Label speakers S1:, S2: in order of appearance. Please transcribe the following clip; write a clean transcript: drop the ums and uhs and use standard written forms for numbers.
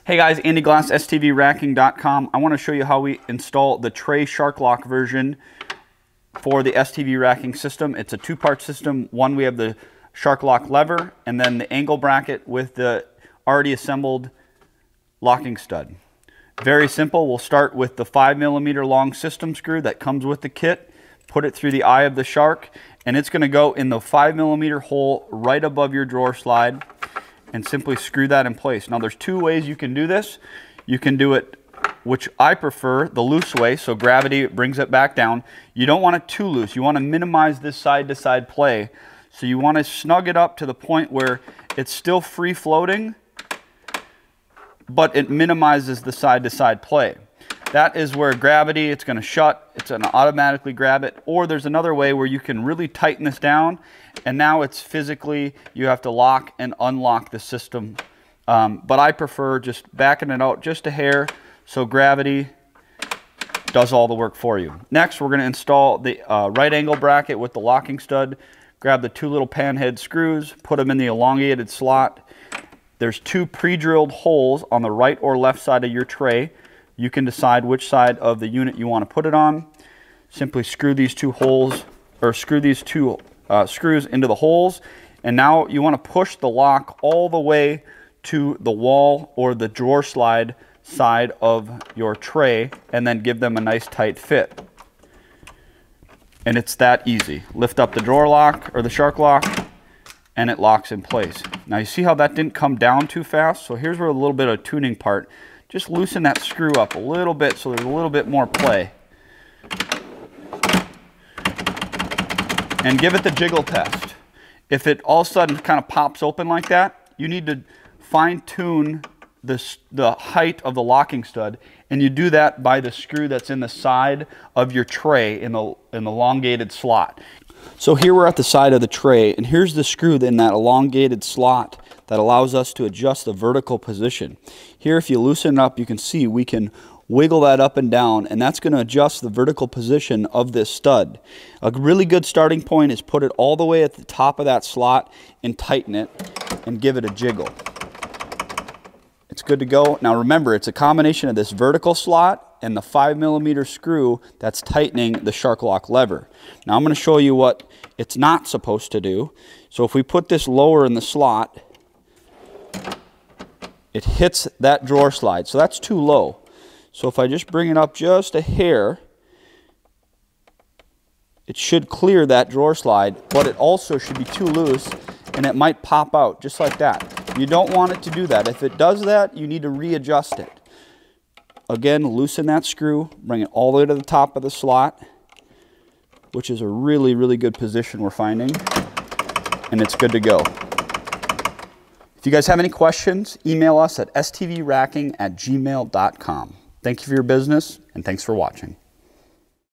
S1: Hey guys, Andy Glass, STVracking.com. I want to show you how we install the tray shark lock version for the STV racking system. It's a two-part system. One, we have the shark lock lever, and then the angle bracket with the already assembled locking stud. Very simple. We'll start with the 5mm long system screw that comes with the kit. Put it through the eye of the shark, and it's going to go in the 5mm hole right above your drawer slide, and simply screw that in place. Now there's two ways you can do this. You can do it, which I prefer, the loose way, so gravity brings it back down. You don't want it too loose. You want to minimize this side-to-side play. So you want to snug it up to the point where it's still free floating, but it minimizes the side-to-side play. That is where gravity, it's going to shut, it's going to automatically grab it. Or there's another way where you can really tighten this down, and now it's physically, you have to lock and unlock the system. But I prefer just backing it out just a hair, so gravity does all the work for you. Next, we're going to install the right angle bracket with the locking stud. Grab the two little pan head screws, put them in the elongated slot. There's two pre-drilled holes on the right or left side of your tray. You can decide which side of the unit you want to put it on. Simply screw these two holes, or screw these two screws into the holes, and now you want to push the lock all the way to the wall or the drawer slide side of your tray, and then give them a nice tight fit. And it's that easy. Lift up the drawer lock or the shark lock, and it locks in place. Now you see how that didn't come down too fast? So here's where a little bit of tuning part. Just loosen that screw up a little bit so there's a little bit more play. And give it the jiggle test. If it all of a sudden kind of pops open like that, you need to fine tune the height of the locking stud, and you do that by the screw that's in the side of your tray in the elongated slot. So here we're at the side of the tray, and here's the screw in that elongated slot that allows us to adjust the vertical position. Here, if you loosen it up, you can see we can wiggle that up and down, and that's going to adjust the vertical position of this stud. A really good starting point is put it all the way at the top of that slot and tighten it and give it a jiggle. It's good to go. Now remember, it's a combination of this vertical slot and the 5mm screw that's tightening the shark lock lever. Now I'm going to show you what it's not supposed to do. So if we put this lower in the slot, it hits that drawer slide. So that's too low. So if I just bring it up just a hair, it should clear that drawer slide, but it also should be too loose and it might pop out just like that. You don't want it to do that. If it does that, you need to readjust it. Again, loosen that screw, bring it all the way to the top of the slot, which is a really, really good position we're finding, and it's good to go. If you guys have any questions, email us at stvracking@gmail.com. Thank you for your business, and thanks for watching.